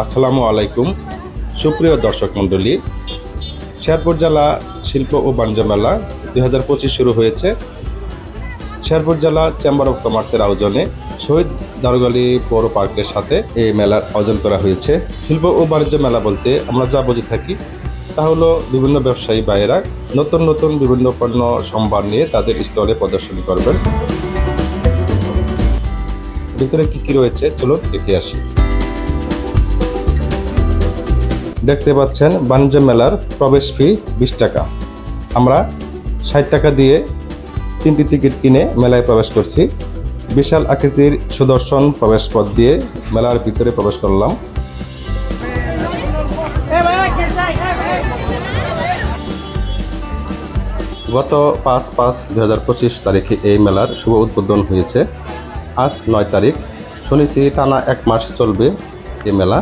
আসসালামু আলাইকুম সুপ্রিয় দর্শক মণ্ডলী, শেরপুর জেলা শিল্প ও বাণিজ্য মেলা 2025 শুরু হয়েছে। শেরপুর জেলা চেম্বার অফ কমার্সের আয়োজনে শহীদ দারোগালী পৌর পার্কের সাথে এই মেলার আয়োজন করা হয়েছে। শিল্প ও বাণিজ্য মেলা বলতে আমরা যা বুঝে থাকি তা হলো বিভিন্ন ব্যবসায়ী ভাইয়েরা নতুন নতুন বিভিন্ন পণ্য সম্ভার নিয়ে তাদের স্টলে প্রদর্শনী করবেন। ভিতরে কি কি রয়েছে চলুন দেখে আসি। দেখতে পাচ্ছেন বাণিজ্য মেলার প্রবেশ ফি 20 টাকা। আমরা 60 টাকা দিয়ে 3টি টিকিট কিনে মেলায় প্রবেশ করছি। বিশাল আকৃতির সুদর্শন প্রবেশ পথ দিয়ে মেলার ভিতরে প্রবেশ করলাম। গত 5/5/2025 তারিখে এই মেলার শুভ উদ্বোধন হয়েছে। আজ 9 তারিখ, শুনেছি টানা 1 মাস চলবে এই মেলা।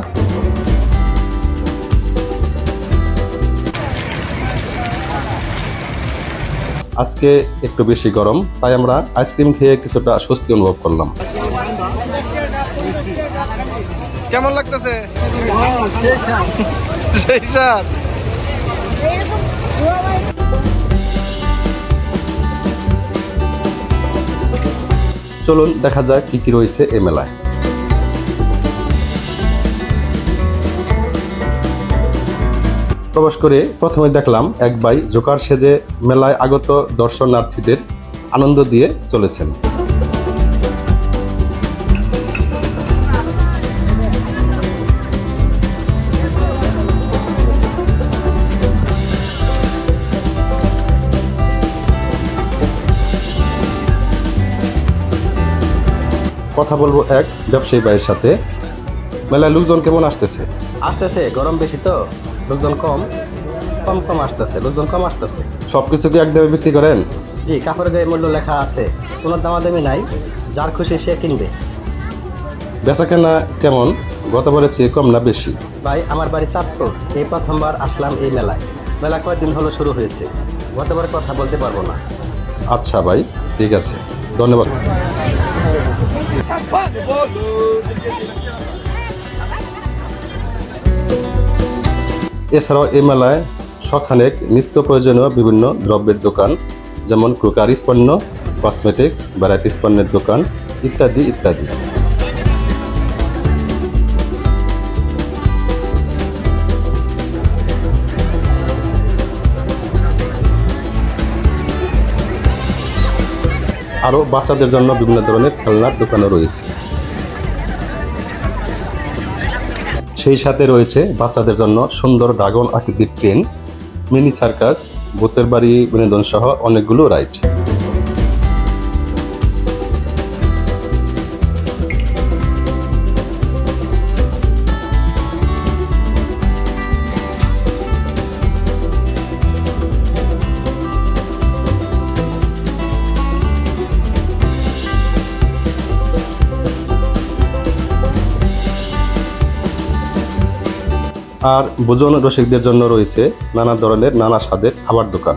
আজকে একটু বেশি গরম, তাই আমরা আইসক্রিম খেয়ে কিছুটা স্বস্তি অনুভব করলাম। কেমন লাগতেছে? চলুন দেখা যাক কি কি রয়েছে এই মেলায়। প্রবেশ করে প্রথমে দেখলাম এক ভাই জোকার সেজে মেলায় আগত দর্শনার্থীদের আনন্দ দিয়ে চলেছেন। কথা বলবো এক ব্যবসায়ী ভাইয়ের সাথে। মেলায় লোকজন কেমন আসতেছে? গরম বেশি তো লোকজন কম আসতেছে, সবকিছু কি একদমই বিক্রি করেন? জি, কাপড়ের গায়ে মূল্য লেখা আছে, কোনো দামাদামি নাই, যার খুশি সে কিনবে। বেচা কেনা কেমন? গতবারের চেয়ে কম না বেশি? ভাই, আমার বাড়ি চাঁদপুর, এই প্রথমবার আসলাম এই মেলায়। মেলা কয়েকদিন হলো শুরু হয়েছে, গতবার কথা বলতে পারবো না। আচ্ছা ভাই, ঠিক আছে, ধন্যবাদ। এছাড়াও এই মেলায় শখানেক নিত্য প্রয়োজনীয় বিভিন্ন দ্রব্যের দোকান, যেমন ক্রোকারিস পণ্য, কসমেটিক্স, ভ্যারাইটিস পণ্যের দোকান ইত্যাদি ইত্যাদি। আরও বাচ্চাদের জন্য বিভিন্ন ধরনের খেলনার দোকানও রয়েছে। সেই সাথে রয়েছে বাচ্চাদের জন্য সুন্দর ড্রাগন আকৃতির ট্রেন, মিনি সার্কাস, ভূতের বাড়ি বিনোদন সহ অনেকগুলো রাইড। আর ভোজন রসিকদের জন্য রয়েছে নানা ধরনের নানা স্বাদের খাবার দোকান।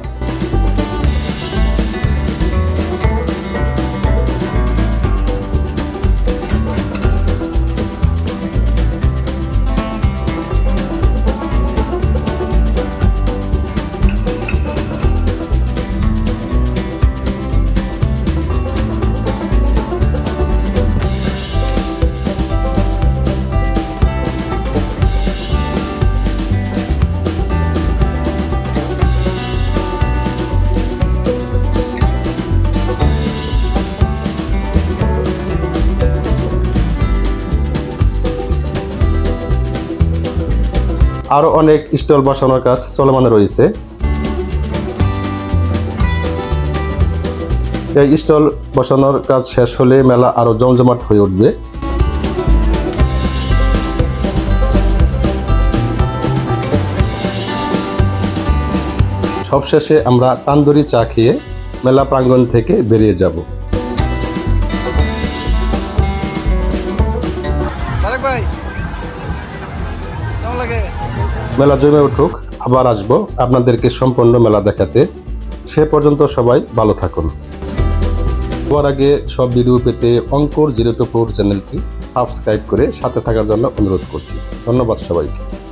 আরও অনেক স্টল বসানোর কাজ চলমান রয়েছে। এই স্টল বসানোর কাজ শেষ হলে মেলা আরও জমজমাট হয়ে উঠবে। সবশেষে আমরা তান্দুরি চা খেয়ে মেলা প্রাঙ্গণ থেকে বেরিয়ে যাব। মেলা জমে উঠুক, আবার আসবো আপনাদেরকে সম্পূর্ণ মেলা দেখাতে। সে পর্যন্ত সবাই ভালো থাকুন। সবার আগে সব ভিডিও পেতে অঙ্কুর 024 চ্যানেলটি সাবস্ক্রাইব করে সাথে থাকার জন্য অনুরোধ করছি। ধন্যবাদ সবাইকে।